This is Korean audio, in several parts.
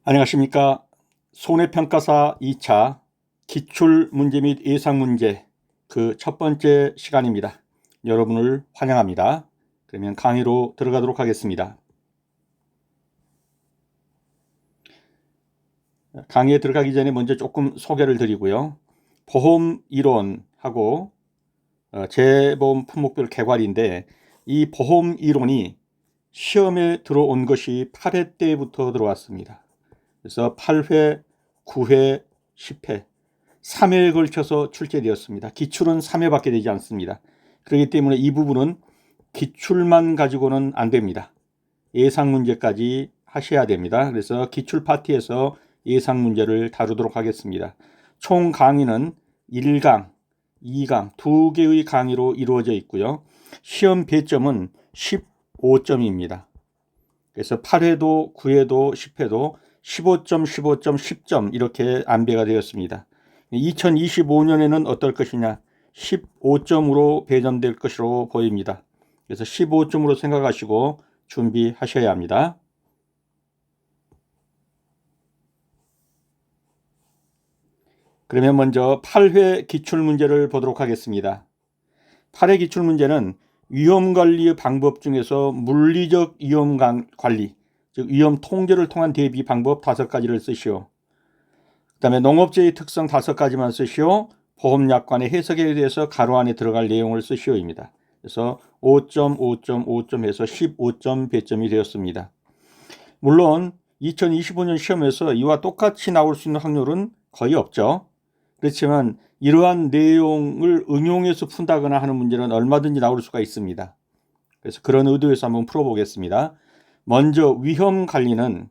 안녕하십니까. 손해평가사 2차 기출문제 및 예상문제 그 첫 번째 시간입니다. 여러분을 환영합니다. 그러면 강의로 들어가도록 하겠습니다. 강의에 들어가기 전에 먼저 조금 소개를 드리고요. 보험 이론하고 재보험 품목별 개괄인데 이 보험 이론이 시험에 들어온 것이 8회 때부터 들어왔습니다. 그래서 8회, 9회, 10회, 3회에 걸쳐서 출제되었습니다. 기출은 3회밖에 되지 않습니다. 그렇기 때문에 이 부분은 기출만 가지고는 안 됩니다. 예상 문제까지 하셔야 됩니다. 그래서 기출 파트에서 예상 문제를 다루도록 하겠습니다. 총 강의는 1강, 2강, 2개의 강의로 이루어져 있고요. 시험 배점은 15점입니다. 그래서 8회도 9회도 10회도 15점, 15점, 10점 이렇게 안배가 되었습니다. 2025년에는 어떨 것이냐? 15점으로 배정될 것으로 보입니다. 그래서 15점으로 생각하시고 준비하셔야 합니다. 그러면 먼저 8회 기출문제를 보도록 하겠습니다. 8회 기출문제는 위험관리의 방법 중에서 물리적 위험관리, 즉 위험 통제를 통한 대비 방법 5가지를 쓰시오. 그 다음에 농업재해 특성 5가지만 쓰시오. 보험약관의 해석에 대해서 가로 안에 들어갈 내용을 쓰시오입니다. 그래서 5점, 5점, 5점 해서 15점 배점이 되었습니다. 물론 2025년 시험에서 이와 똑같이 나올 수 있는 확률은 거의 없죠. 그렇지만 이러한 내용을 응용해서 푼다거나 하는 문제는 얼마든지 나올 수가 있습니다. 그래서 그런 의도에서 한번 풀어보겠습니다. 먼저 위험 관리는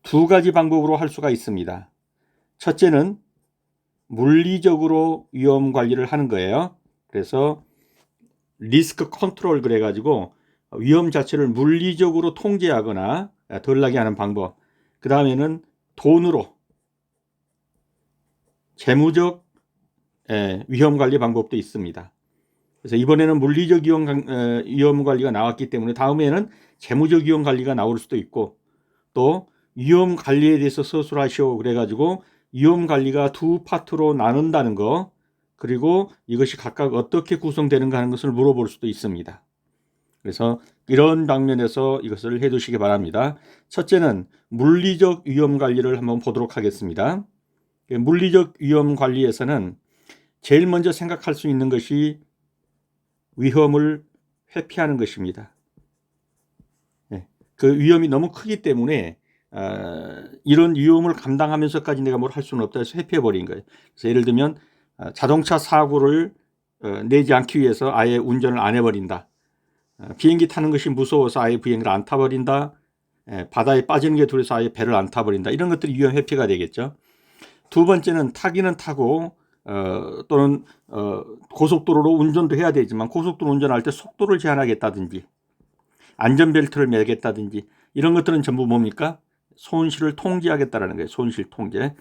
2가지 방법으로 할 수가 있습니다. 첫째는 물리적으로 위험 관리를 하는 거예요. 그래서 리스크 컨트롤 그래가지고 위험 자체를 물리적으로 통제하거나 덜 나게 하는 방법. 그 다음에는 돈으로 재무적 위험 관리 방법도 있습니다. 그래서 이번에는 물리적 위험 관리가 나왔기 때문에 다음에는 재무적 위험 관리가 나올 수도 있고, 또 위험 관리에 대해서 서술하시오 그래가지고 위험 관리가 2 파트로 나눈다는 거, 그리고 이것이 각각 어떻게 구성되는가 하는 것을 물어볼 수도 있습니다. 그래서 이런 방면에서 이것을 해두시기 바랍니다. 첫째는 물리적 위험 관리를 한번 보도록 하겠습니다. 물리적 위험 관리에서는 제일 먼저 생각할 수 있는 것이 위험을 회피하는 것입니다. 그 위험이 너무 크기 때문에 이런 위험을 감당하면서까지 내가 뭘 할 수는 없다 해서 회피해버린 거예요. 그래서 예를 들면 자동차 사고를 내지 않기 위해서 아예 운전을 안 해버린다. 비행기 타는 것이 무서워서 아예 비행기를 안 타버린다. 바다에 빠지는 게 두려워서 아예 배를 안 타버린다. 이런 것들이 위험 회피가 되겠죠. 두 번째는 타기는 타고 또는 고속도로로 운전도 해야 되지만 고속도로 운전할 때 속도를 제한하겠다든지 안전벨트를 매겠다든지 이런 것들은 전부 뭡니까? 손실을 통제하겠다라는 거예요. 손실 통제.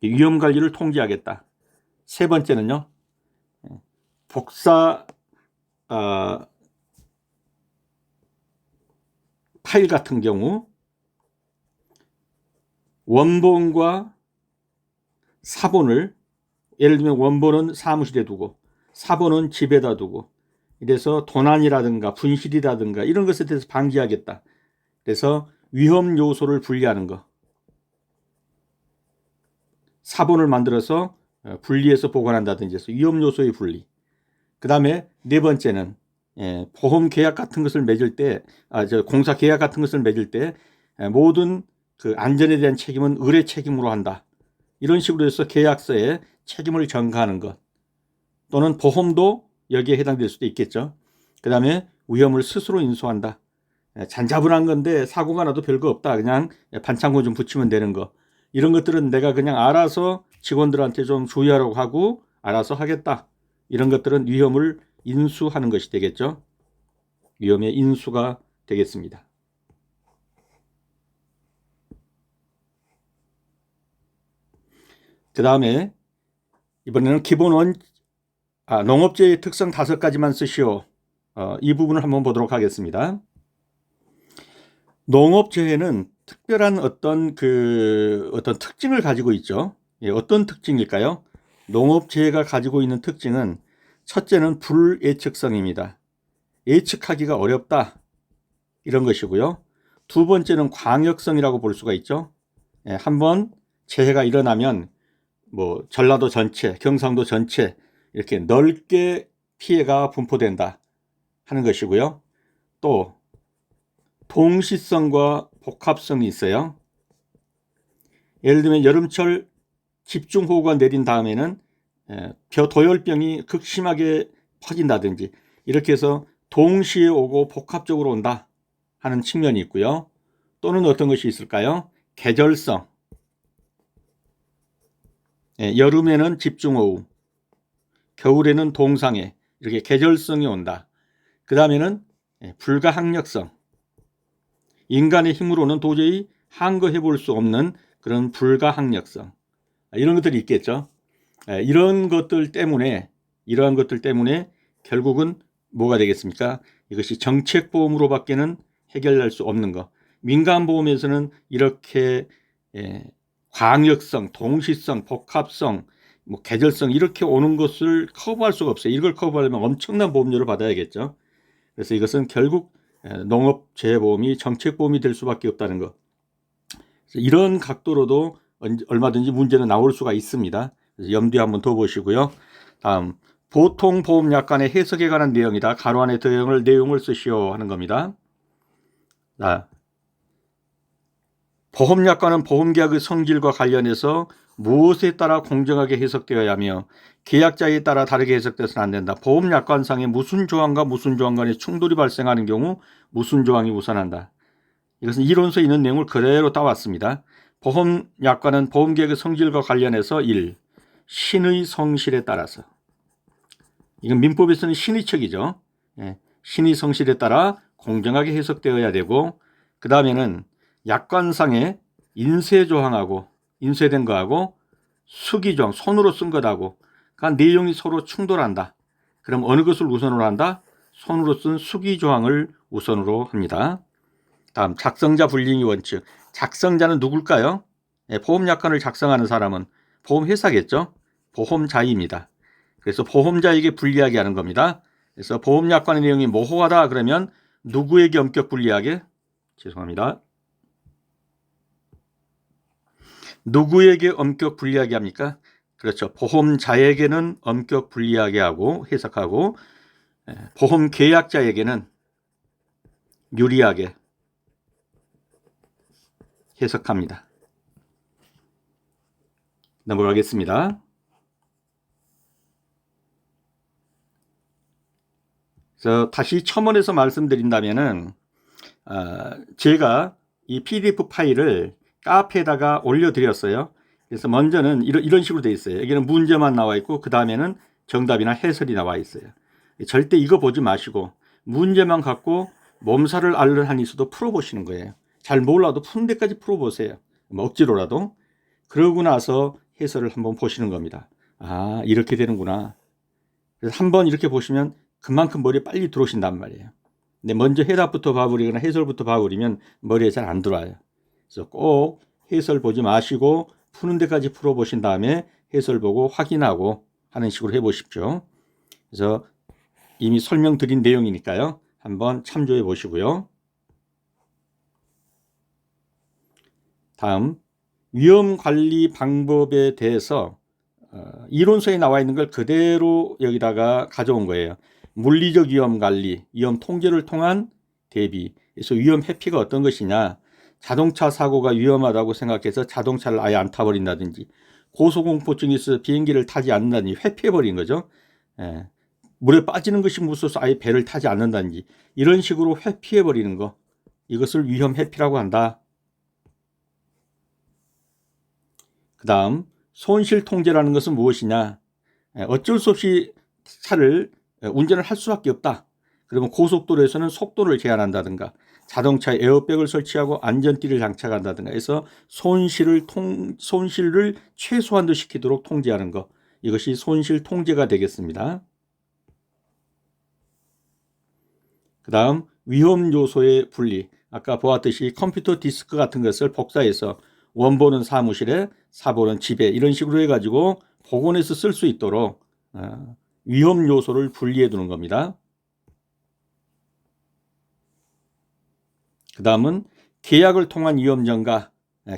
위험관리를 통제하겠다. 세 번째는요. 복사 파일 같은 경우 원본과 사본을, 예를 들면 원본은 사무실에 두고 사본은 집에다 두고, 이래서 도난이라든가 분실이라든가 이런 것에 대해서 방지하겠다. 그래서 위험 요소를 분리하는 거. 사본을 만들어서 분리해서 보관한다든지 해서 위험 요소의 분리. 그 다음에 네 번째는 보험 계약 같은 것을 맺을 때, 공사 계약 같은 것을 맺을 때 모든 그 안전에 대한 책임은 의뢰 책임으로 한다. 이런 식으로 해서 계약서에 책임을 전가하는 것. 또는 보험도 여기에 해당될 수도 있겠죠. 그 다음에 위험을 스스로 인수한다. 잔자분한 건데 사고가 나도 별거 없다. 그냥 반창고 좀 붙이면 되는 거. 이런 것들은 내가 그냥 알아서 직원들한테 좀 주의하라고 하고 알아서 하겠다. 이런 것들은 위험을 인수하는 것이 되겠죠. 위험의 인수가 되겠습니다. 그 다음에 이번에는 기본 농업재해 특성 5가지만 쓰시오. 이 부분을 한번 보도록 하겠습니다. 농업재해는 특별한 어떤 특징을 가지고 있죠. 예, 어떤 특징일까요? 농업재해가 가지고 있는 특징은 첫째는 불예측성입니다. 예측하기가 어렵다, 이런 것이고요. 두 번째는 광역성이라고 볼 수가 있죠. 예, 한번 재해가 일어나면 뭐 전라도 전체, 경상도 전체 이렇게 넓게 피해가 분포된다 하는 것이고요. 또 동시성과 복합성이 있어요. 예를 들면 여름철 집중호우가 내린 다음에는 도열병이 극심하게 퍼진다든지 이렇게 해서 동시에 오고 복합적으로 온다 하는 측면이 있고요. 또는 어떤 것이 있을까요? 계절성. 여름에는 집중호우, 겨울에는 동상해, 이렇게 계절성이 온다. 그 다음에는 불가항력성. 인간의 힘으로는 도저히 항거해 볼 수 없는 그런 불가항력성, 이런 것들이 있겠죠. 이러한 것들 때문에 결국은 뭐가 되겠습니까? 이것이 정책보험으로밖에는 해결할 수 없는 거. 민간보험에서는 이렇게 광역성, 동시성, 복합성, 뭐 계절성 이렇게 오는 것을 커버할 수가 없어요. 이걸 커버하려면 엄청난 보험료를 받아야겠죠. 그래서 이것은 결국 농업재해보험이 정책보험이 될 수밖에 없다는 것. 이런 각도로도 얼마든지 문제는 나올 수가 있습니다. 그래서 염두에 한번 더 보시고요. 다음, 보통보험약관의 해석에 관한 내용이다. 가로 안에 내용을 쓰시오 하는 겁니다. 보험약관은 보험계약의 성질과 관련해서 무엇에 따라 공정하게 해석되어야 하며 계약자에 따라 다르게 해석돼서는 안 된다. 보험약관상에 무슨 조항과 무슨 조항 간의 충돌이 발생하는 경우 무슨 조항이 우선한다. 이것은 이론서에 있는 내용을 그대로 따왔습니다. 보험약관은 보험계약의 성질과 관련해서 1. 신의 성실에 따라서, 이건 민법에서는 신의척이죠. 신의 성실에 따라 공정하게 해석되어야 되고, 그 다음에는 약관상의 인쇄조항하고 인쇄된 거하고 수기조항, 손으로 쓴 것하고 그 내용이 서로 충돌한다. 그럼 어느 것을 우선으로 한다? 손으로 쓴 수기조항을 우선으로 합니다. 다음, 작성자 불리행위 원칙. 작성자는 누굴까요? 보험약관을 작성하는 사람은 보험회사겠죠. 보험자입니다. 그래서 보험자에게 불리하게 하는 겁니다. 그래서 보험약관의 내용이 모호하다 그러면 누구에게 엄격 불리하게? 죄송합니다. 누구에게 엄격 불리하게 합니까? 그렇죠. 보험자에게는 엄격 불리하게 하고 해석하고, 보험 계약자에게는 유리하게 해석합니다. 넘어가겠습니다. 그래서 다시 첨언해서 말씀드린다면은 제가 이 PDF 파일을 카페에다가 올려드렸어요. 그래서 먼저는 이런 식으로 되어 있어요. 여기는 문제만 나와 있고 그 다음에는 정답이나 해설이 나와 있어요. 절대 이거 보지 마시고 문제만 갖고 몸살을 앓는 한이 있어도 풀어보시는 거예요. 잘 몰라도 푸는 데까지 풀어보세요. 뭐 억지로라도. 그러고 나서 해설을 한번 보시는 겁니다. 아, 이렇게 되는구나. 그래서 한번 이렇게 보시면 그만큼 머리에 빨리 들어오신단 말이에요. 근데 먼저 해답부터 봐버리거나 해설부터 봐버리면 머리에 잘 안 들어와요. 그래서 꼭 해설 보지 마시고 푸는 데까지 풀어보신 다음에 해설 보고 확인하고 하는 식으로 해보십시오. 그래서 이미 설명드린 내용이니까요. 한번 참조해 보시고요. 다음, 위험관리 방법에 대해서 이론서에 나와 있는 걸 그대로 여기다가 가져온 거예요. 물리적 위험관리, 위험 통제를 통한 대비. 그래서 위험 회피가 어떤 것이냐. 자동차 사고가 위험하다고 생각해서 자동차를 아예 안 타버린다든지, 고소공포증이 있어서 비행기를 타지 않는다든지 회피해버린 거죠. 물에 빠지는 것이 무서워서 아예 배를 타지 않는다든지 이런 식으로 회피해버리는 거, 이것을 위험 회피라고 한다. 그 다음, 손실 통제라는 것은 무엇이냐. 어쩔 수 없이 차를 운전을 할 수밖에 없다. 그러면 고속도로에서는 속도를 제한한다든가 자동차에 에어백을 설치하고 안전띠를 장착한다든가 해서 손실을 최소한도 시키도록 통제하는 것, 이것이 손실 통제가 되겠습니다. 그 다음 위험 요소의 분리. 아까 보았듯이 컴퓨터 디스크 같은 것을 복사해서 원본은 사무실에, 사본은 집에 이런 식으로 해가지고 복원해서 쓸 수 있도록 위험 요소를 분리해 두는 겁니다. 그 다음은 계약을 통한 위험 전가.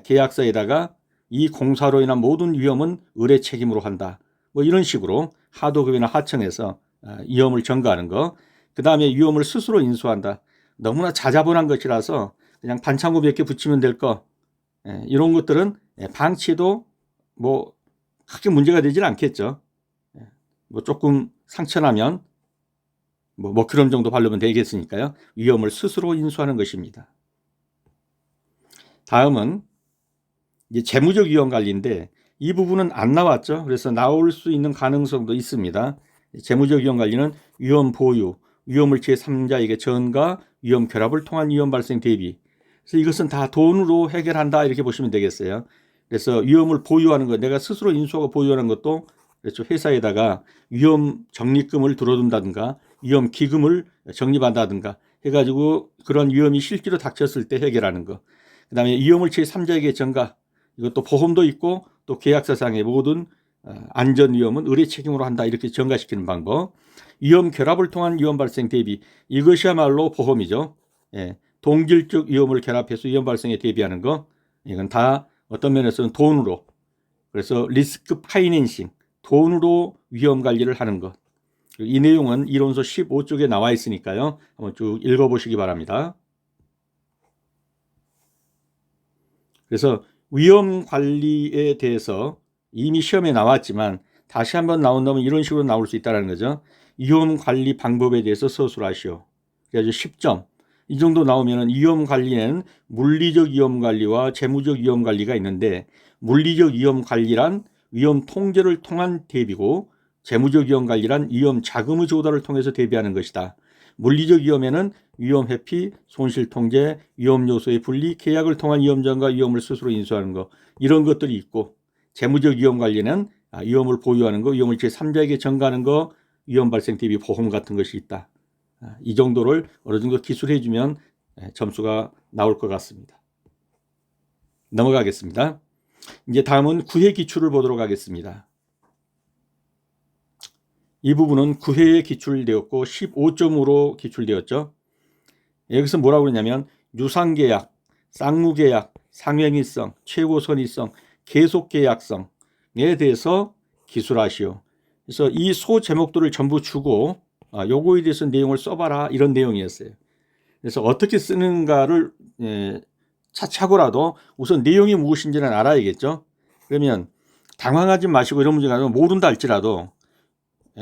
계약서에다가 이 공사로 인한 모든 위험은 의뢰 책임으로 한다. 뭐 이런 식으로 하도급이나 하청에서 위험을 전가하는 거. 그 다음에 위험을 스스로 인수한다. 너무나 자자분한 것이라서 그냥 반창고 몇 개 붙이면 될 거. 이런 것들은 방치해도 뭐 크게 문제가 되지는 않겠죠. 뭐 조금 상처나면 뭐 머큐럼 정도 바르면 되겠으니까요. 위험을 스스로 인수하는 것입니다. 다음은 이제 재무적 위험 관리인데 이 부분은 안 나왔죠. 그래서 나올 수 있는 가능성도 있습니다. 재무적 위험 관리는 위험 보유, 위험을 제3자에게 전가, 위험 결합을 통한 위험 발생 대비. 그래서 이것은 다 돈으로 해결한다 이렇게 보시면 되겠어요. 그래서 위험을 보유하는 것, 내가 스스로 인수하고 보유하는 것도 그렇죠. 회사에다가 위험 적립금을 들어둔다든가 위험 기금을 적립한다든가 해가지고 그런 위험이 실제로 닥쳤을 때 해결하는 거. 그 다음에 위험을 제3자에게 전가, 이것도 보험도 있고 또 계약서상의 모든 안전 위험은 의뢰 책임으로 한다 이렇게 전가시키는 방법. 위험 결합을 통한 위험 발생 대비, 이것이야말로 보험이죠. 동질적 위험을 결합해서 위험 발생에 대비하는 거, 이건 다 어떤 면에서는 돈으로, 그래서 리스크 파이낸싱, 돈으로 위험 관리를 하는 것. 이 내용은 이론서 15쪽에 나와 있으니까요. 한번 쭉 읽어보시기 바랍니다. 그래서 위험 관리에 대해서 이미 시험에 나왔지만 다시 한번 나온다면 이런 식으로 나올 수 있다는 거죠. 위험 관리 방법에 대해서 서술하시오. 그래서 10점. 이 정도 나오면 위험 관리는 물리적 위험 관리와 재무적 위험 관리가 있는데, 물리적 위험 관리란 위험 통제를 통한 대비고 재무적 위험 관리란 위험 자금의 조달을 통해서 대비하는 것이다. 물리적 위험에는 위험 회피, 손실 통제, 위험 요소의 분리, 계약을 통한 위험 전가, 위험을 스스로 인수하는 것, 이런 것들이 있고, 재무적 위험 관리는 위험을 보유하는 거, 위험을 제3자에게 전가하는 거, 위험 발생 대비 보험 같은 것이 있다. 이 정도를 어느 정도 기술해 주면 점수가 나올 것 같습니다. 넘어가겠습니다. 이제 다음은 구회 기출을 보도록 하겠습니다. 이 부분은 9회에 기출되었고 15점으로 기출되었죠. 여기서 뭐라고 그러냐면 유상계약, 쌍무계약, 상행위성, 최고선의성, 계속계약성에 대해서 기술하시오. 그래서 이 소 제목들을 전부 주고 요거에 대해서 내용을 써봐라 이런 내용이었어요. 그래서 어떻게 쓰는가를 차차고라도 우선 내용이 무엇인지는 알아야겠죠. 그러면 당황하지 마시고 이런 문제가 아니라 모른다 할지라도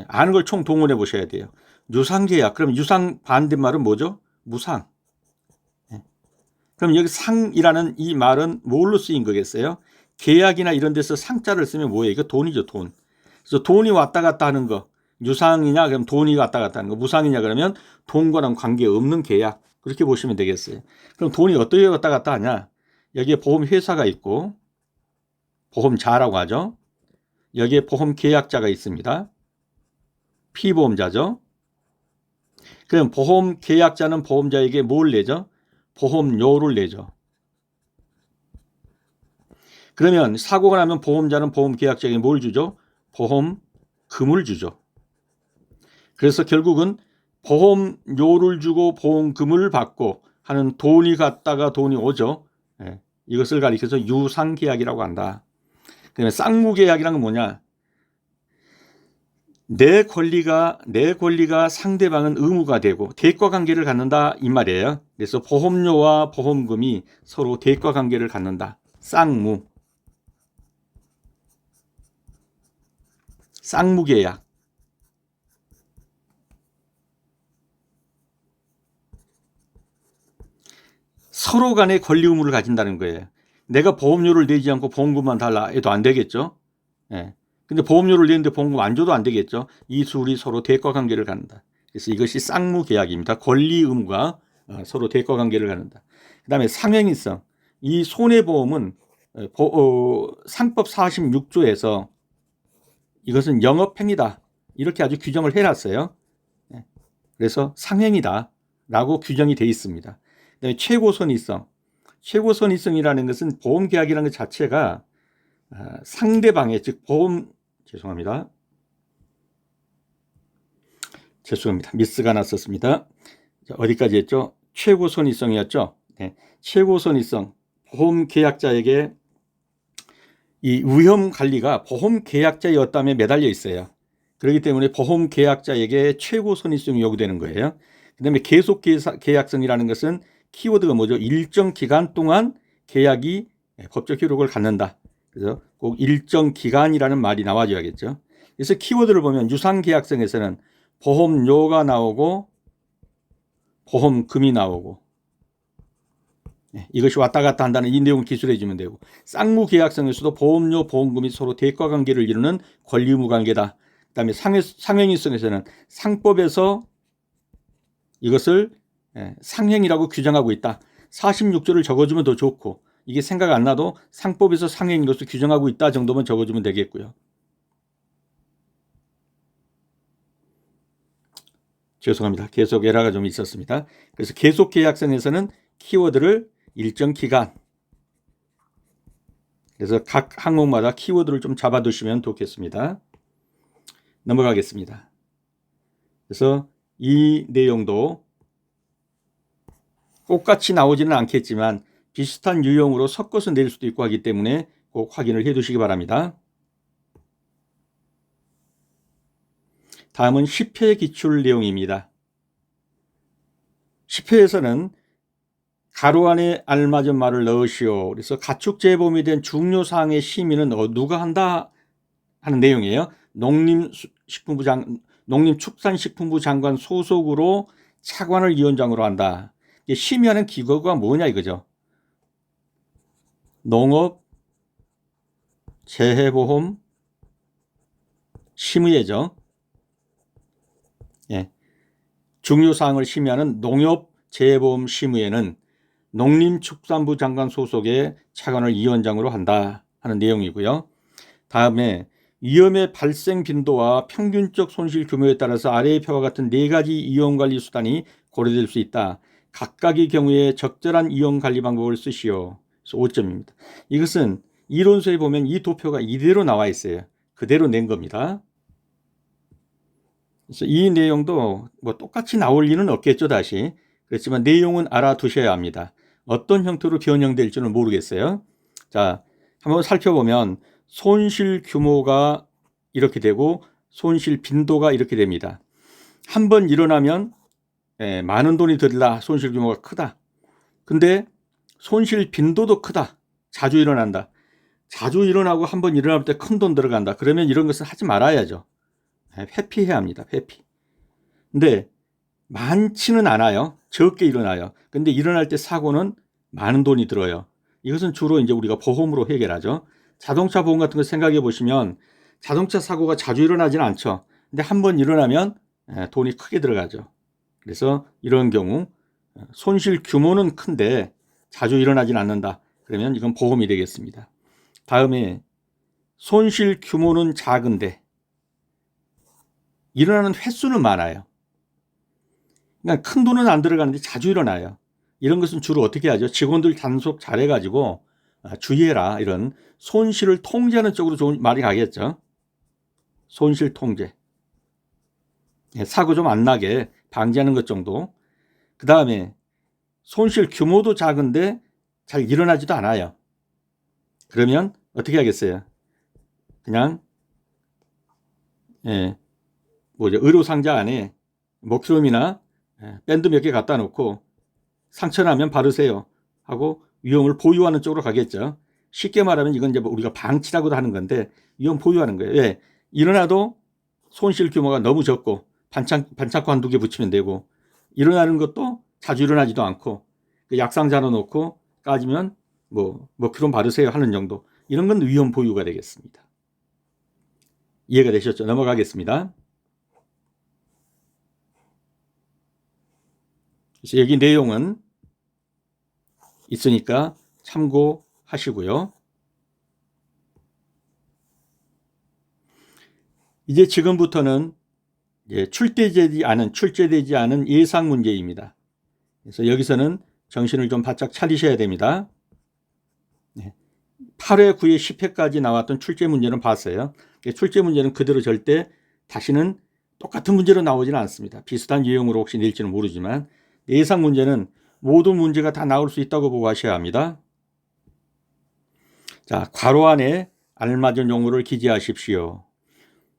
아는 걸 총 동원해 보셔야 돼요. 유상계약, 그럼 유상 반대말은 뭐죠? 무상. 그럼 여기 상이라는 이 말은 뭘로 쓰인 거겠어요? 계약이나 이런 데서 상자를 쓰면 뭐예요? 이거 돈이죠, 돈. 그래서 돈이 왔다 갔다 하는 거. 유상이냐 그럼 돈이 왔다 갔다 하는 거. 무상이냐 그러면 돈과는 관계없는 계약. 그렇게 보시면 되겠어요. 그럼 돈이 어떻게 왔다 갔다 하냐? 여기에 보험회사가 있고 보험자라고 하죠. 여기에 보험계약자가 있습니다. 피보험자죠. 그럼 보험계약자는 보험자에게 뭘 내죠? 보험료를 내죠. 그러면 사고가 나면 보험자는 보험계약자에게 뭘 주죠? 보험금을 주죠. 그래서 결국은 보험료를 주고 보험금을 받고 하는 돈이 갔다가 돈이 오죠. 이것을 가리켜서 유상계약이라고 한다. 그러면 쌍무계약이란 건 뭐냐? 내 권리가 상대방은 의무가 되고 대가 관계를 갖는다 이 말이에요. 그래서 보험료와 보험금이 서로 대가 관계를 갖는다. 쌍무계약. 서로 간의 권리 의무를 가진다는 거예요. 내가 보험료를 내지 않고 보험금만 달라 해도 안 되겠죠. 근데 보험료를 내는데 보험금 안 줘도 안 되겠죠. 이 둘이 서로 대가 관계를 갖는다. 그래서 이것이 쌍무계약입니다. 권리 의무가 서로 대가 관계를 갖는다. 그 다음에 상행위성. 이 손해보험은 상법 46조에서 이것은 영업행위다 이렇게 아주 규정을 해놨어요. 그래서 상행이다. 라고 규정이 되어 있습니다. 그다음에 최고선의성. 최고선의성이라는 것은 보험계약이라는 것 자체가 상대방의, 즉 죄송합니다. 미스가 났었습니다. 어디까지 했죠? 최고선의성이었죠. 네. 최고선의성. 보험계약자에게 이 위험관리가 보험계약자의 어담에 매달려 있어요. 그렇기 때문에 보험계약자에게 최고선의성이 요구되는 거예요. 그 다음에 계속계약성이라는 것은 키워드가 뭐죠? 일정 기간 동안 계약이 법적 효력을 갖는다. 그래서 꼭 일정 기간이라는 말이 나와줘야겠죠. 그래서 키워드를 보면 유상계약성에서는 보험료가 나오고 보험금이 나오고, 이것이 왔다 갔다 한다는 이 내용을 기술해 주면 되고, 쌍무계약성에서도 보험료, 보험금이 서로 대가관계를 이루는 권리의무관계다. 그 다음에 상행위성에서는 상법에서 이것을 상행이라고 규정하고 있다. 46조를 적어주면 더 좋고, 이게 생각 안 나도 상법에서 상행으로서 규정하고 있다 정도만 적어주면 되겠고요. 죄송합니다. 계속 에러가 좀 있었습니다. 그래서 계속계약성에서는 키워드를 일정 기간, 그래서 각 항목마다 키워드를 좀 잡아두시면 좋겠습니다. 넘어가겠습니다. 그래서 이 내용도 똑같이 나오지는 않겠지만 비슷한 유형으로 섞어서 낼 수도 있고 하기 때문에 꼭 확인을 해 두시기 바랍니다. 다음은 10회 기출 내용입니다. 10회에서는 가로 안에 알맞은 말을 넣으시오. 그래서 가축 재범이 된 중요사항의 심의는 누가 한다 하는 내용이에요. 농림축산식품부 장관 소속으로 차관을 위원장으로 한다. 심의하는 기구가 뭐냐 이거죠. 농업, 재해보험, 심의회죠. 중요사항을 심의하는 농협재해보험 심의회는 농림축산부 장관 소속의 차관을 위원장으로 한다 하는 내용이고요. 다음에 위험의 발생 빈도와 평균적 손실 규모에 따라서 아래의 표와 같은 4가지 위험관리 수단이 고려될 수 있다. 각각의 경우에 적절한 위험관리 방법을 쓰시오. 그래서 5점입니다. 이것은 이론서에 보면 이 도표가 이대로 나와 있어요. 그대로 낸 겁니다. 그래서 이 내용도 뭐 똑같이 나올 리는 없겠죠, 다시. 그렇지만 내용은 알아두셔야 합니다. 어떤 형태로 변형될지는 모르겠어요. 자, 한번 살펴보면 손실 규모가 이렇게 되고 손실 빈도가 이렇게 됩니다. 한번 일어나면 많은 돈이 들다, 손실 규모가 크다. 근데 손실 빈도도 크다, 자주 일어난다. 자주 일어나고 한번 일어날 때 큰 돈 들어간다. 그러면 이런 것은 하지 말아야죠. 회피해야 합니다. 회피. 근데 많지는 않아요. 적게 일어나요. 근데 일어날 때 사고는 많은 돈이 들어요. 이것은 주로 이제 우리가 보험으로 해결하죠. 자동차 보험 같은 거 생각해 보시면 자동차 사고가 자주 일어나지는 않죠. 근데 한번 일어나면 돈이 크게 들어가죠. 그래서 이런 경우 손실 규모는 큰데 자주 일어나지는 않는다. 그러면 이건 보험이 되겠습니다. 다음에 손실 규모는 작은데 일어나는 횟수는 많아요. 그러니까 큰 돈은 안 들어가는데 자주 일어나요. 이런 것은 주로 어떻게 하죠? 직원들 단속 잘해가지고 주의해라, 이런 손실을 통제하는 쪽으로 좋은 말이 가겠죠. 손실 통제, 사고 좀 안 나게 방지하는 것 정도. 그 다음에 손실 규모도 작은데 잘 일어나지도 않아요. 그러면 어떻게 하겠어요? 그냥 의료상자 안에 목큐럼이나 밴드 몇 개 갖다 놓고 상처 나면 바르세요 하고 위험을 보유하는 쪽으로 가겠죠. 쉽게 말하면 이건 이제 우리가 방치라고도 하는 건데 위험 보유하는 거예요. 왜? 일어나도 손실 규모가 너무 적고 반창고 한두 개 붙이면 되고, 일어나는 것도 자주 일어나지도 않고 약상자로 놓고 까지면 머큐럼 바르세요 하는 정도. 이런 건 위험 보유가 되겠습니다. 이해가 되셨죠? 넘어가겠습니다. 그래서 여기 내용은 있으니까 참고하시고요. 이제 지금부터는 출제되지 않은 예상 문제입니다. 그래서 여기서는 정신을 좀 바짝 차리셔야 됩니다. 8회, 9회, 10회까지 나왔던 출제 문제는 봤어요. 출제 문제는 그대로 절대 다시는 똑같은 문제로 나오지는 않습니다. 비슷한 유형으로 혹시 낼지는 모르지만 예상 문제는 모든 문제가 다 나올 수 있다고 보고 하셔야 합니다. 자, 괄호 안에 알맞은 용어를 기재하십시오.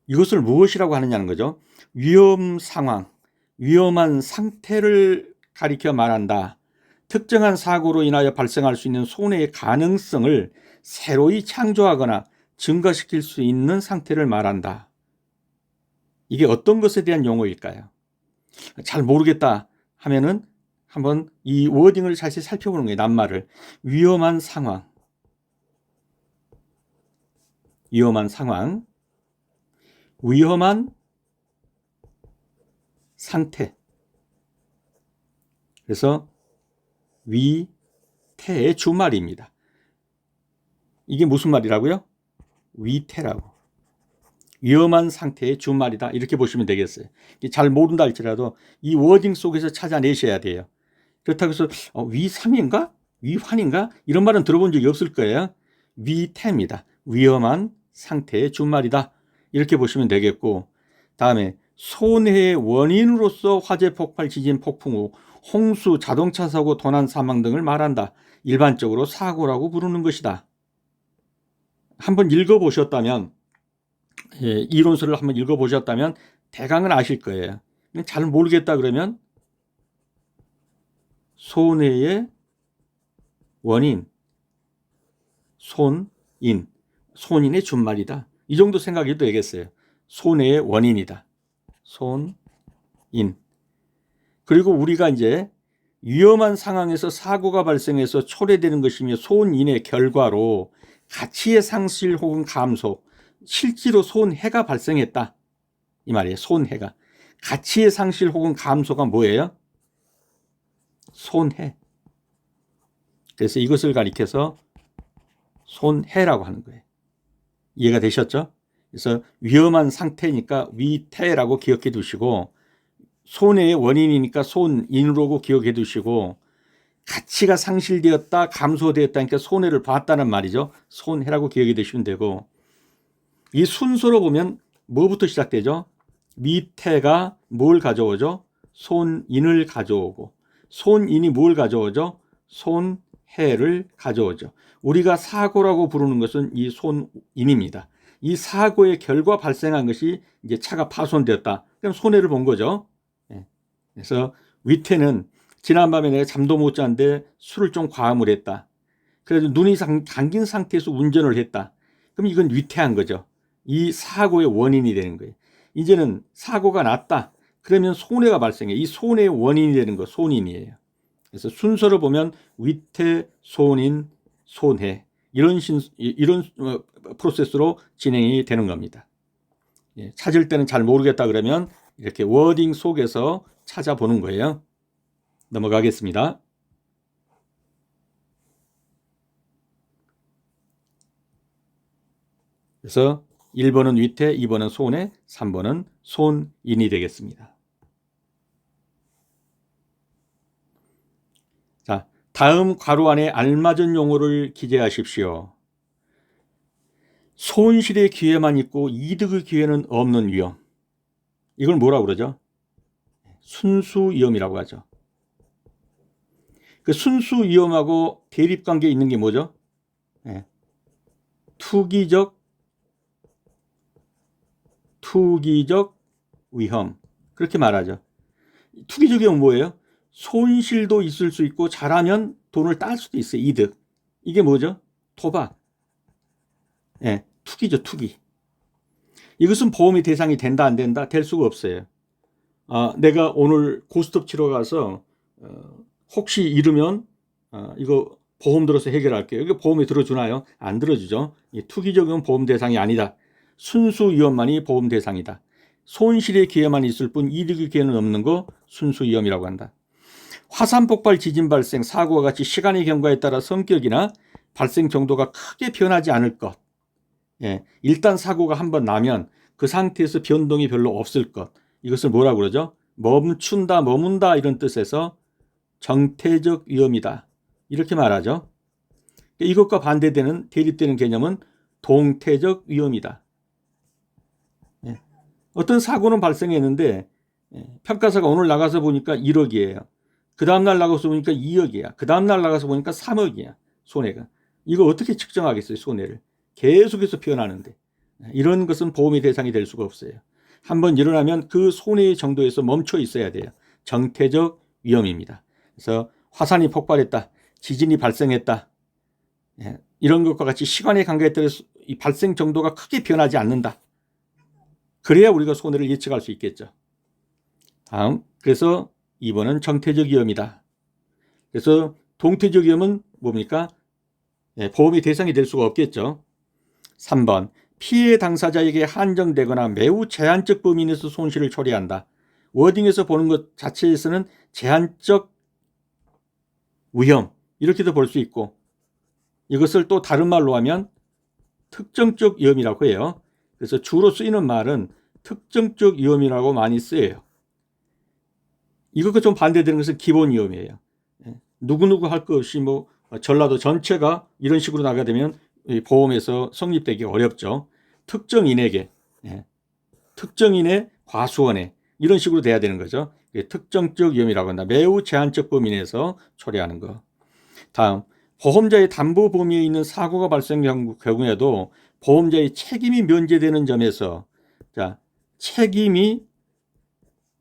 이것을 무엇이라고 하느냐는 거죠. 위험 상황, 위험한 상태를 가리켜 말한다. 특정한 사고로 인하여 발생할 수 있는 손해의 가능성을 새로이 창조하거나 증가시킬 수 있는 상태를 말한다. 이게 어떤 것에 대한 용어일까요? 잘 모르겠다 하면은 한번 이 워딩을 자세히 살펴보는 거예요. 낱말을. 위험한 상황, 위험한 상황, 위험한 상태. 그래서 위태의 주말입니다. 이게 무슨 말이라고요? 위태라고. 위험한 상태의 주말이다. 이렇게 보시면 되겠어요. 잘 모른다 할지라도 이 워딩 속에서 찾아내셔야 돼요. 그렇다고 해서 위삼인가? 위환인가? 이런 말은 들어본 적이 없을 거예요. 위태입니다. 위험한 상태의 주말이다. 이렇게 보시면 되겠고, 다음에 손해의 원인으로서 화재 폭발, 지진, 폭풍 후 홍수, 자동차 사고, 도난, 사망 등을 말한다. 일반적으로 사고라고 부르는 것이다. 한번 읽어보셨다면, 이론서를 한번 읽어보셨다면 대강은 아실 거예요. 잘 모르겠다 그러면 손해의 원인, 손인의 준말이다. 이 정도 생각해도 되겠어요. 손해의 원인이다. 손인. 그리고 우리가 이제 위험한 상황에서 사고가 발생해서 초래되는 것이며 손인의 결과로 가치의 상실 혹은 감소, 실제로 손해가 발생했다. 이 말이에요. 손해가. 가치의 상실 혹은 감소가 뭐예요? 손해. 그래서 이것을 가리켜서 손해라고 하는 거예요. 이해가 되셨죠? 그래서 위험한 상태니까 위태라고 기억해 두시고, 손해의 원인이니까 손인으로 기억해 두시고, 가치가 상실되었다, 감소되었다니까 손해를 봤다는 말이죠. 손해라고 기억해 두시면 되고, 이 순서로 보면 뭐부터 시작되죠? 위태가 뭘 가져오죠? 손인을 가져오고, 손인이 뭘 가져오죠? 손해를 가져오죠. 우리가 사고라고 부르는 것은 이 손인입니다. 이 사고의 결과 발생한 것이 이제 차가 파손되었다. 그럼 손해를 본 거죠. 그래서 위태는 지난밤에 내가 잠도 못 잤는데 술을 좀 과음을 했다. 그래서 눈이 감긴 상태에서 운전을 했다. 그럼 이건 위태한 거죠. 이 사고의 원인이 되는 거예요. 이제는 사고가 났다. 그러면 손해가 발생해. 이 손해의 원인이 되는 거 손인이에요. 그래서 순서로 보면 위태, 손인, 손해 이런 프로세스로 진행이 되는 겁니다. 찾을 때는 잘 모르겠다 그러면 이렇게 워딩 속에서 찾아보는 거예요. 넘어가겠습니다. 그래서 1번은 위태, 2번은 손해, 3번은 손인이 되겠습니다. 자, 다음 괄호 안에 알맞은 용어를 기재하십시오. 손실의 기회만 있고 이득의 기회는 없는 위험. 이걸 뭐라고 그러죠? 순수 위험이라고 하죠. 그 순수 위험하고 대립관계에 있는 게 뭐죠? 투기적 위험. 그렇게 말하죠. 투기적 위험은 뭐예요? 손실도 있을 수 있고 잘하면 돈을 딸 수도 있어요. 이득. 이게 뭐죠? 도박. 투기죠. 투기. 이것은 보험이 대상이 된다 안 된다? 될 수가 없어요. 내가 오늘 고스톱 치러 가서 혹시 잃으면 이거 보험 들어서 해결할게요. 이거 보험이 들어주나요? 안 들어주죠. 투기적인 보험 대상이 아니다. 순수 위험만이 보험 대상이다. 손실의 기회만 있을 뿐 이득의 기회는 없는 거 순수 위험이라고 한다. 화산 폭발, 지진 발생, 사고와 같이 시간의 경과에 따라 성격이나 발생 정도가 크게 변하지 않을 것. 일단 사고가 한번 나면 그 상태에서 변동이 별로 없을 것. 이것을 뭐라고 그러죠? 멈춘다, 머문다 이런 뜻에서 정태적 위험이다. 이렇게 말하죠. 이것과 반대되는 대립되는 개념은 동태적 위험이다. 어떤 사고는 발생했는데 평가사가 오늘 나가서 보니까 1억이에요. 그 다음날 나가서 보니까 2억이야. 그 다음날 나가서 보니까 3억이야. 손해가. 이거 어떻게 측정하겠어요, 손해를. 계속해서 변하는데. 이런 것은 보험의 대상이 될 수가 없어요. 한번 일어나면 그 손해의 정도에서 멈춰 있어야 돼요. 정태적 위험입니다. 그래서 화산이 폭발했다. 지진이 발생했다. 이런 것과 같이 시간의 관계에 따라서 이 발생 정도가 크게 변하지 않는다. 그래야 우리가 손해를 예측할 수 있겠죠. 다음, 그래서 2번은 정태적 위험이다. 그래서 동태적 위험은 뭡니까? 보험의 대상이 될 수가 없겠죠. 3번, 피해 당사자에게 한정되거나 매우 제한적 범위 내에서 손실을 초래한다. 워딩에서 보는 것 자체에서는 제한적 위험 이렇게도 볼 수 있고, 이것을 또 다른 말로 하면 특정적 위험이라고 해요. 그래서 주로 쓰이는 말은 특정적 위험이라고 많이 쓰여요. 이것과 좀 반대되는 것은 기본 위험이에요. 누구누구 할 것 없이 뭐 전라도 전체가 이런 식으로 나가게 되면 보험에서 성립되기 어렵죠. 특정인에게, 특정인의 과수원에 이런 식으로 돼야 되는 거죠. 특정적 위험이라고 한다. 매우 제한적 범위 내에서 초래하는 거. 다음, 보험자의 담보 범위에 있는 사고가 발생한 경우에도 보험자의 책임이 면제되는 점에서, 자, 책임이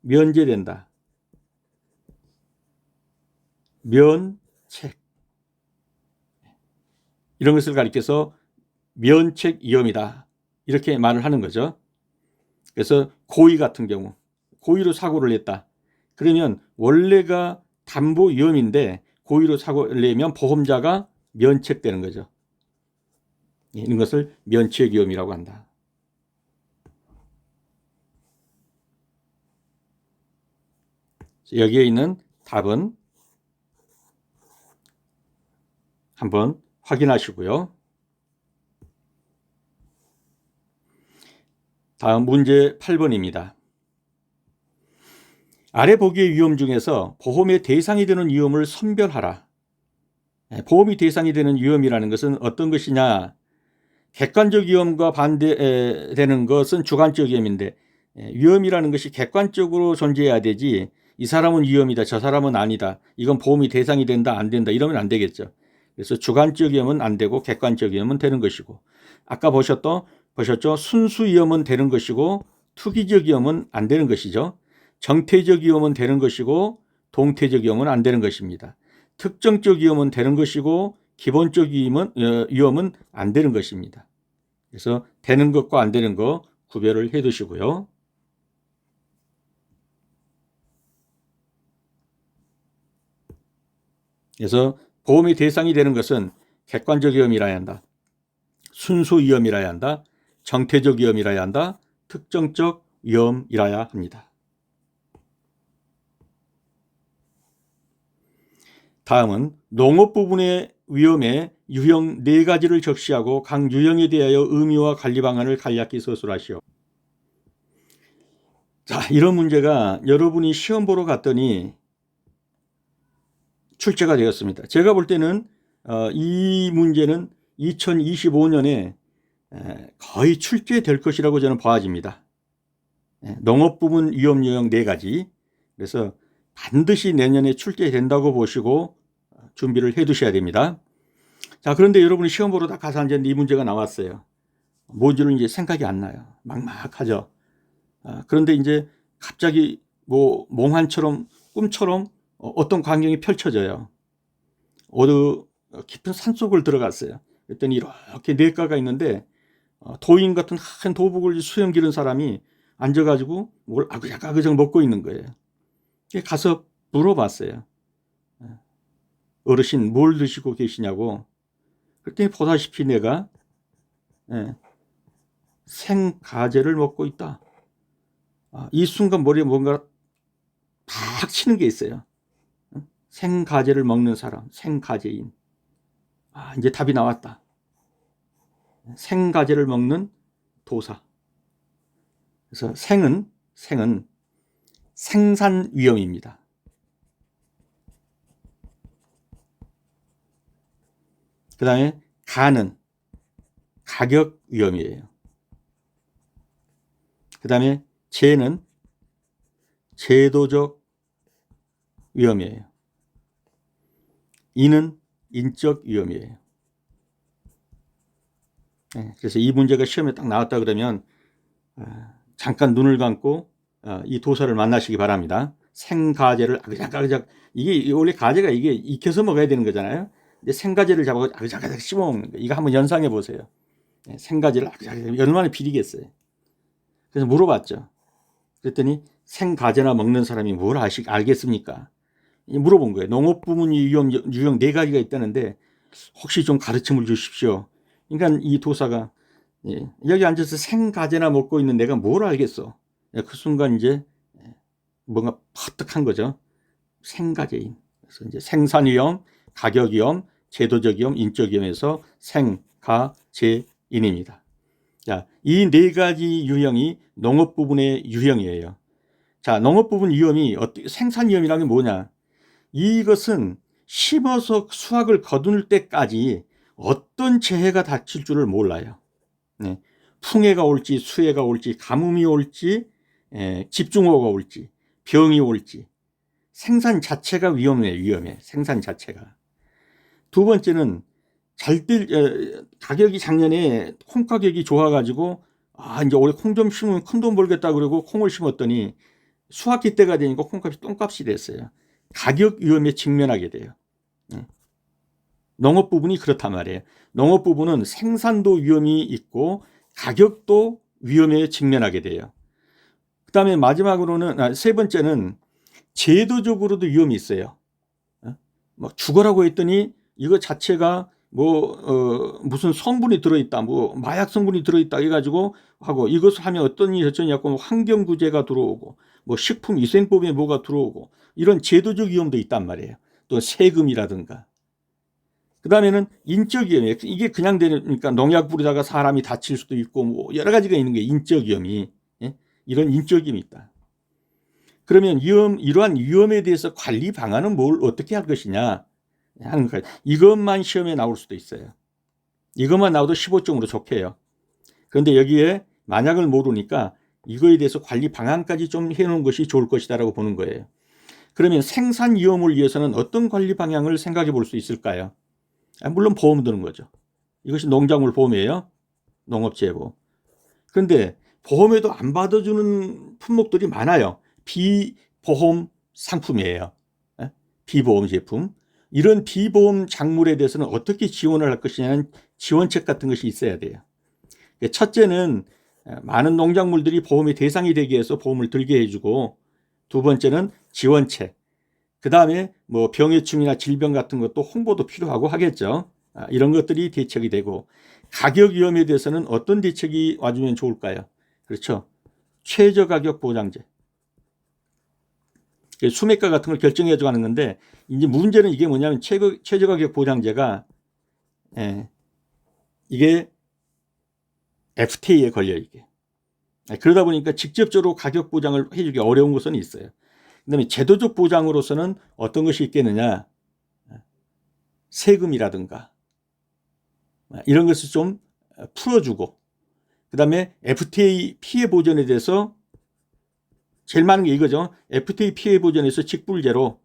면제된다. 면책. 이런 것을 가리켜서 면책 위험이다. 이렇게 말을 하는 거죠. 그래서 고의 같은 경우, 고의로 사고를 냈다. 그러면 원래가 담보 위험인데 고의로 사고를 내면 보험자가 면책되는 거죠. 이런 것을 면책 위험이라고 한다. 여기에 있는 답은 한번 확인하시고요. 다음 문제 8번입니다. 아래 보기의 위험 중에서 보험의 대상이 되는 위험을 선별하라. 보험이 대상이 되는 위험이라는 것은 어떤 것이냐? 객관적 위험과 반대되는 것은 주관적 위험인데, 위험이라는 것이 객관적으로 존재해야 되지 이 사람은 위험이다, 저 사람은 아니다, 이건 보험이 대상이 된다, 안 된다 이러면 안 되겠죠. 그래서 주관적 위험은 안 되고 객관적 위험은 되는 것이고, 아까 보셨죠? 순수 위험은 되는 것이고 투기적 위험은 안 되는 것이죠. 정태적 위험은 되는 것이고 동태적 위험은 안 되는 것입니다. 특정적 위험은 되는 것이고 기본적 위험은 안 되는 것입니다. 그래서 되는 것과 안 되는 것 구별을 해 두시고요. 그래서 보험의 대상이 되는 것은 객관적 위험이라야 한다. 순수 위험이라야 한다. 정태적 위험이라야 한다. 특정적 위험이라야 합니다. 다음은 농업 부분의 위험의 유형 4가지를 적시하고 각 유형에 대하여 의미와 관리 방안을 간략히 서술하시오. 자, 이런 문제가 여러분이 시험 보러 갔더니 출제가 되었습니다. 제가 볼 때는 이 문제는 2025년에 거의 출제될 것이라고 저는 봐집니다. 농업 부분 위험 유형 4가지. 그래서 반드시 내년에 출제된다고 보시고 준비를 해 두셔야 됩니다. 자, 그런데 여러분이 시험 보러 다 가서 앉았는데 이 문제가 나왔어요. 뭔지를 이제 생각이 안 나요. 막막하죠. 그런데 이제 갑자기 뭐 몽환처럼 꿈처럼 어떤 광경이 펼쳐져요. 어느 깊은 산속을 들어갔어요. 그랬더니 이렇게 냇가가 있는데 도인 같은 한 도복을 수염 기른 사람이 앉아가지고 뭘 아그작아그작 먹고 있는 거예요. 가서 물어봤어요. 어르신 뭘 드시고 계시냐고. 그랬더니 보다시피 내가 생가재를 먹고 있다. 이 순간 머리에 뭔가 팍 치는 게 있어요. 생가재를 먹는 사람, 생가재인. 이제 답이 나왔다. 생가재를 먹는 도사. 그래서 생은 생산 위험입니다. 그 다음에 가는 가격 위험이에요. 그 다음에 제는 제도적 위험이에요. 이는 인적 위험이에요. 그래서 이 문제가 시험에 딱 나왔다 그러면 잠깐 눈을 감고 이 도서를 만나시기 바랍니다. 생가재를 아그작아그작, 이게 원래 가재가 이게 익혀서 먹어야 되는 거잖아요. 근데 생가재를 잡아 아그작아그작 씹어 먹는 거. 이거 한번 연상해 보세요. 생가재를 아그작아그작 얼마나 비리겠어요. 그래서 물어봤죠. 그랬더니 생가재나 먹는 사람이 뭘 알겠습니까? 물어본 거예요. 농업부문 유형 4가지가 있다는데 혹시 좀 가르침을 주십시오. 그러니까 이 도사가 여기 앉아서 생가재나 먹고 있는 내가 뭘 알겠어. 그 순간 이제 뭔가 퍼뜩한 거죠. 생가재인. 그래서 이제 생산위험, 가격위험, 제도적 위험, 인적 위험에서 생가재인입니다. 자, 이 4가지 유형이 농업 부분의 유형이에요. 자, 농업 부분 위험이 생산 위험이라는 게 뭐냐? 이것은 심어서 수확을 거둘 때까지 어떤 재해가 닥칠 줄을 몰라요. 네. 풍해가 올지 수해가 올지 가뭄이 올지 집중호우가 올지 병이 올지 생산 자체가 위험해. 생산 자체가. 두 번째는 가격이 작년에 콩 가격이 좋아가지고 이제 올해 콩 좀 심으면 큰 돈 벌겠다 그러고 콩을 심었더니 수확기 때가 되니까 콩값이 똥값이 됐어요. 가격 위험에 직면하게 돼요. 농업 부분이 그렇단 말이에요. 농업 부분은 생산도 위험이 있고 가격도 위험에 직면하게 돼요. 그 다음에 마지막으로는 세 번째는 제도적으로도 위험이 있어요. 막 죽어라고 했더니 이거 자체가 무슨 성분이 들어있다, 마약 성분이 들어있다 해가지고 하고 이것을 하면 어떤 일이 저쩌냐고 환경부재가 들어오고 식품위생법에 뭐가 들어오고 이런 제도적 위험도 있단 말이에요. 또 세금이라든가. 그 다음에는 인적 위험이에요. 이게 그냥 되니까 농약 뿌리다가 사람이 다칠 수도 있고 여러 가지가 있는 게 인적 위험이. 이런 인적 위험이 있다. 그러면 이러한 위험에 대해서 관리 방안은 뭘 어떻게 할 것이냐 하는 거예요. 이것만 시험에 나올 수도 있어요. 이것만 나와도 15점으로 좋게요. 그런데 여기에 만약을 모르니까 이거에 대해서 관리 방안까지 좀 해놓은 것이 좋을 것이다라고 보는 거예요. 그러면 생산 위험을 위해서는 어떤 관리 방향을 생각해 볼 수 있을까요? 물론 보험 드는 거죠. 이것이 농작물 보험이에요. 농업재해보험. 그런데 보험에도 안 받아주는 품목들이 많아요. 비보험 상품이에요. 비보험 제품. 이런 비보험 작물에 대해서는 어떻게 지원을 할 것이냐는 지원책 같은 것이 있어야 돼요. 첫째는 많은 농작물들이 보험의 대상이 되기 위해서 보험을 들게 해주고, 두 번째는 지원책. 그 다음에 병해충이나 질병 같은 것도 홍보도 필요하고 하겠죠. 이런 것들이 대책이 되고, 가격 위험에 대해서는 어떤 대책이 와주면 좋을까요? 그렇죠. 최저가격 보장제. 수매가 같은 걸 결정해주고 하는 건데, 이제 문제는 이게 뭐냐면 최저가격 보장제가 이게 FTA에 걸려 이게. 그러다 보니까 직접적으로 가격 보장을 해주기 어려운 것은 있어요. 그다음에 제도적 보장으로서는 어떤 것이 있겠느냐? 세금이라든가 이런 것을 좀 풀어주고, 그다음에 FTA 피해 보전에 대해서 제일 많은 게 이거죠. FTA 피해 보전에서 직불제로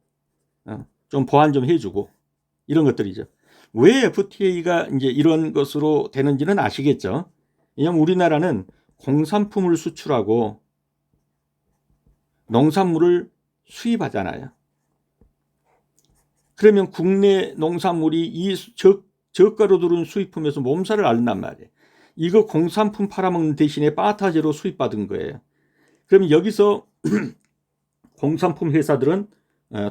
좀 보완 좀 해주고 이런 것들이죠. 왜 FTA가 이제 이런 것으로 되는지는 아시겠죠? 왜냐하면 우리나라는 공산품을 수출하고 농산물을 수입하잖아요. 그러면 국내 농산물이 이 저가로 들어온 수입품에서 몸살을 앓는단 말이에요. 이거 공산품 팔아먹는 대신에 바타제로 수입받은 거예요. 그러면 여기서 공산품 회사들은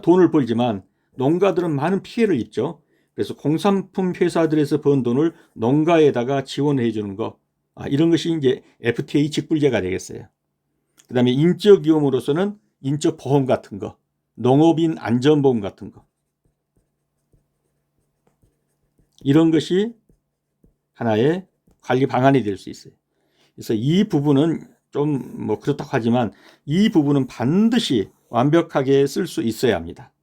돈을 벌지만 농가들은 많은 피해를 입죠. 그래서 공산품 회사들에서 번 돈을 농가에다가 지원해 주는 거, 이런 것이 이제 FTA 직불제가 되겠어요. 그 다음에 인적 위험으로서는 인적 보험 같은 거, 농업인 안전보험 같은 거, 이런 것이 하나의 관리 방안이 될 수 있어요. 그래서 이 부분은 좀 그렇다고 하지만 이 부분은 반드시 완벽하게 쓸 수 있어야 합니다.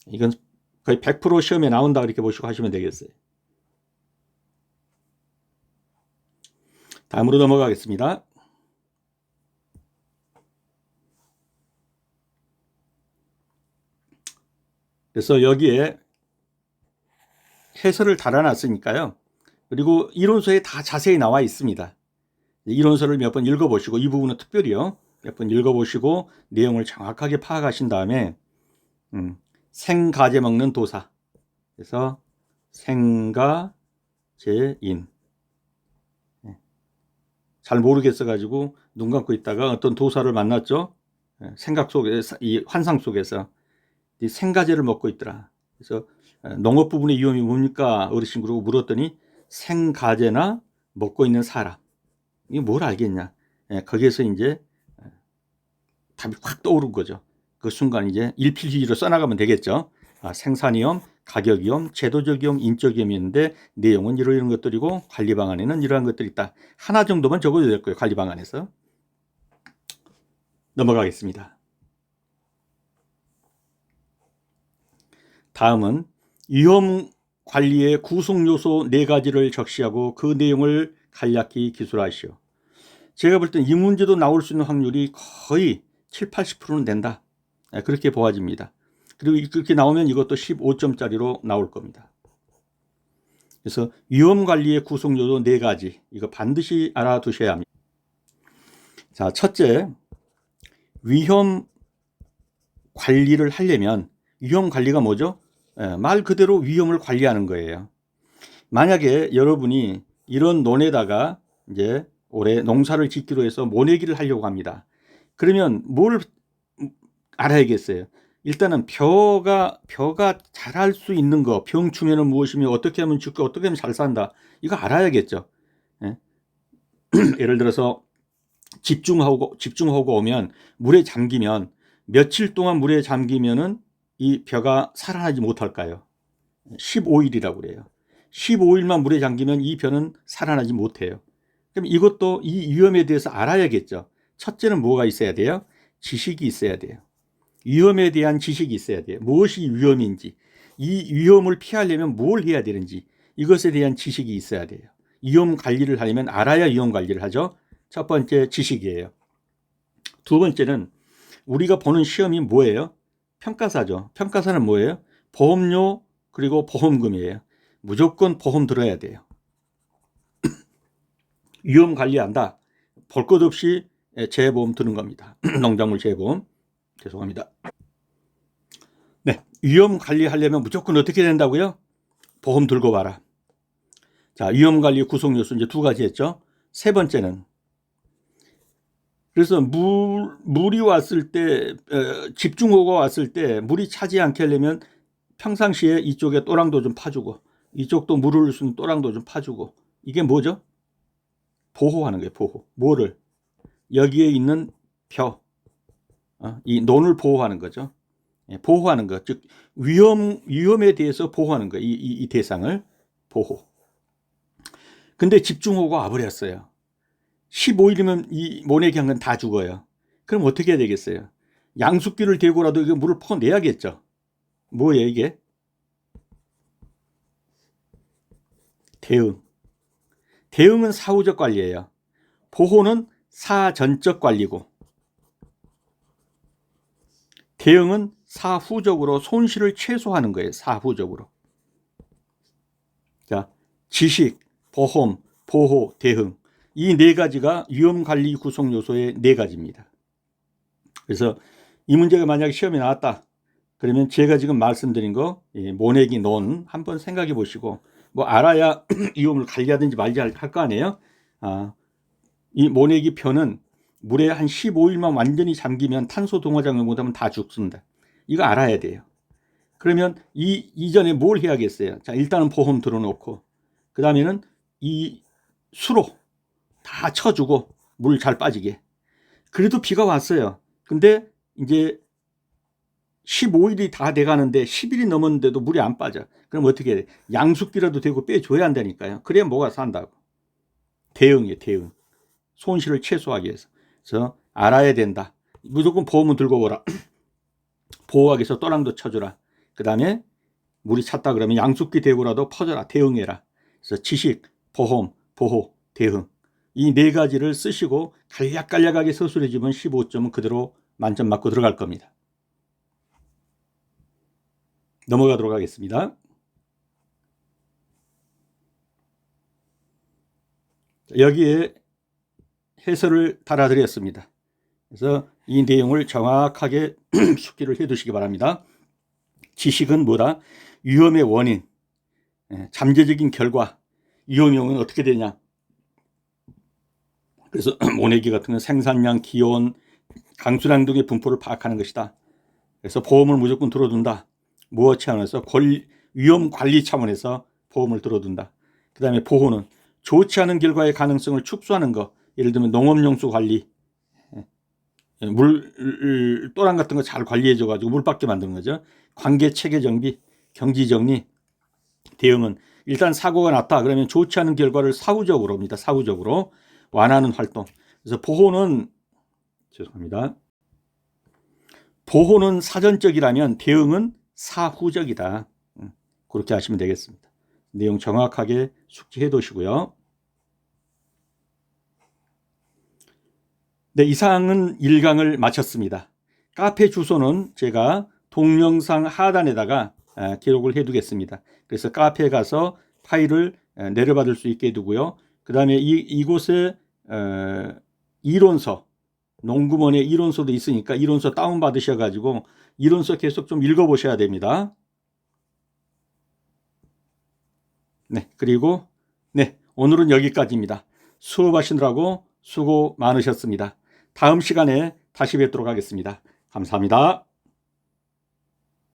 이건 거의 100% 시험에 나온다 이렇게 보시고 하시면 되겠어요. 다음으로 넘어가겠습니다. 그래서 여기에 해설을 달아놨으니까요. 그리고 이론서에 다 자세히 나와 있습니다. 이론서를 몇 번 읽어보시고, 이 부분은 특별히요, 몇 번 읽어보시고 내용을 정확하게 파악하신 다음에 생가제 먹는 도사, 그래서 생가제인, 잘 모르겠어 가지고 눈 감고 있다가 어떤 도사를 만났죠. 생각 속에서, 이 환상 속에서 이 생가제를 먹고 있더라. 그래서 농업 부분의 위험이 뭡니까 어르신, 그러고 물었더니 생가제나 먹고 있는 사람, 이게 뭘 알겠냐. 거기에서 이제 답이 확 떠오른 거죠. 그 순간 이제 일필휘지로 써나가면 되겠죠. 생산위험, 가격위험, 제도적 위험, 인적 위험이었는데 내용은 이런 것들이고 관리 방안에는 이러한 것들이 있다. 하나 정도만 적어도 될 거예요. 관리 방안에서. 넘어가겠습니다. 다음은 위험 관리의 구성 요소 4가지를 적시하고 그 내용을 간략히 기술하시오. 제가 볼 땐 이 문제도 나올 수 있는 확률이 거의 7, 80%는 된다. 그렇게 보아집니다. 그리고 그렇게 나오면 이것도 15점짜리로 나올 겁니다. 그래서 위험관리의 구성요소 4가지, 이거 반드시 알아두셔야 합니다. 자, 첫째, 위험 관리를 하려면, 위험 관리가 뭐죠? 말 그대로 위험을 관리하는 거예요. 만약에 여러분이 이런 논에다가 이제 올해 농사를 짓기로 해서 모내기를 하려고 합니다. 그러면 뭘 알아야겠어요? 일단은 벼가 자랄 수 있는 거, 병충해는 무엇이며 어떻게 하면 죽고 어떻게 하면 잘 산다, 이거 알아야겠죠. 예를 들어서 집중하고 오면, 물에 잠기면 며칠 동안 물에 잠기면은 이 벼가 살아나지 못할까요? 15일이라고 그래요. 15일만 물에 잠기면 이 벼는 살아나지 못해요. 그럼 이것도 이 위험에 대해서 알아야겠죠. 첫째는 뭐가 있어야 돼요? 지식이 있어야 돼요. 위험에 대한 지식이 있어야 돼요. 무엇이 위험인지, 이 위험을 피하려면 뭘 해야 되는지, 이것에 대한 지식이 있어야 돼요. 위험 관리를 하려면 알아야 위험 관리를 하죠. 첫 번째 지식이에요. 두 번째는 우리가 보는 시험이 뭐예요? 평가사죠. 평가사는 뭐예요? 보험료 그리고 보험금이에요. 무조건 보험 들어야 돼요. 위험 관리한다, 볼 것 없이 재보험 드는 겁니다. 농작물 재보험. 죄송합니다. 네, 위험 관리하려면 무조건 어떻게 된다고요? 보험 들고 와라. 자, 위험 관리 구성 요소 이제 2가지 했죠. 세 번째는, 그래서 물이 왔을 때, 집중호우가 왔을 때 물이 차지 않게 하려면 평상시에 이쪽에 또랑도 좀 파주고, 이쪽도 물을 올 수 있는 또랑도 좀 파주고, 이게 뭐죠? 보호하는 거예요. 보호. 뭐를? 여기에 있는 벼, 이 논을 보호하는 거죠. 보호하는 것, 즉 위험에 대해서 보호하는 거예요. 이 대상을 보호. 근데 집중호우가 와버렸어요. 15일이면 이 모내기 한 건 다 죽어요. 그럼 어떻게 해야 되겠어요? 양숙기를 대고라도 이게 물을 퍼내야겠죠. 뭐예요 이게? 대응. 대응은 사후적 관리예요. 보호는 사전적 관리고, 대응은 사후적으로 손실을 최소화하는 거예요. 사후적으로. 자, 지식, 보험, 보호, 대응, 이 4가지가 위험관리 구성 요소의 4가지입니다. 그래서 이 문제가 만약에 시험에 나왔다 그러면 제가 지금 말씀드린 거, 모내기 논 한번 생각해 보시고, 뭐 알아야 위험을 관리하든지 말지 할 거 아니에요. 이 모내기 벼는 물에 한 15일만 완전히 잠기면 탄소 동화작용 못하면 다 죽습니다. 이거 알아야 돼요. 그러면 이전에 뭘 해야겠어요? 자, 일단은 보험 들어놓고, 그 다음에는 이 수로 다 쳐주고 물 잘 빠지게. 그래도 비가 왔어요. 근데 이제 15일이 다 돼가는데 10일이 넘었는데도 물이 안 빠져. 그럼 어떻게 해야 돼? 양숙기라도 되고 빼줘야 한다니까요. 그래야 뭐가 산다고. 대응이에요. 대응. 손실을 최소화하기 위해서. 그래서 알아야 된다. 무조건 보험은 들고 오라. 보호하기 위해서 또랑도 쳐주라. 그 다음에 물이 찼다 그러면 양숙기 대고라도 퍼져라. 대응해라. 그래서 지식, 보험, 보호, 대응. 이 네 가지를 쓰시고 간략간략하게 서술해 주면 15점은 그대로 만점 맞고 들어갈 겁니다. 넘어가도록 하겠습니다. 여기에 해설을 달아드렸습니다. 그래서 이 내용을 정확하게 숙지를 해 두시기 바랍니다. 지식은 뭐다? 위험의 원인, 잠재적인 결과, 위험은 어떻게 되냐. 그래서 모내기 같은 건 생산량, 기온, 강수량 등의 분포를 파악하는 것이다. 그래서 보험을 무조건 들어둔다. 무엇 차원에서 위험 관리 차원에서 보험을 들어둔다. 그 다음에 보호는 좋지 않은 결과의 가능성을 축소하는 것. 예를 들면 농업용수 관리, 물 또랑 같은 거 잘 관리해줘 가지고 물 받게 만드는 거죠. 관계 체계 정비, 경지 정리. 대응은 일단 사고가 났다 그러면 좋지 않은 결과를 사후적으로입니다. 사후적으로 완화하는 활동. 그래서 보호는 보호는 사전적이라면 대응은 사후적이다. 그렇게 하시면 되겠습니다. 내용 정확하게 숙지해 두시고요. 네, 이상은 1강을 마쳤습니다. 카페 주소는 제가 동영상 하단에다가 기록을 해 두겠습니다. 그래서 카페에 가서 파일을 내려받을 수 있게 해두고요. 그 다음에 이곳에 이론서, 농구먼의 이론서도 있으니까 이론서 다운받으셔가지고 이론서 계속 좀 읽어보셔야 됩니다. 네, 그리고 오늘은 여기까지입니다. 수업하시느라고 수고 많으셨습니다. 다음 시간에 다시 뵙도록 하겠습니다. 감사합니다.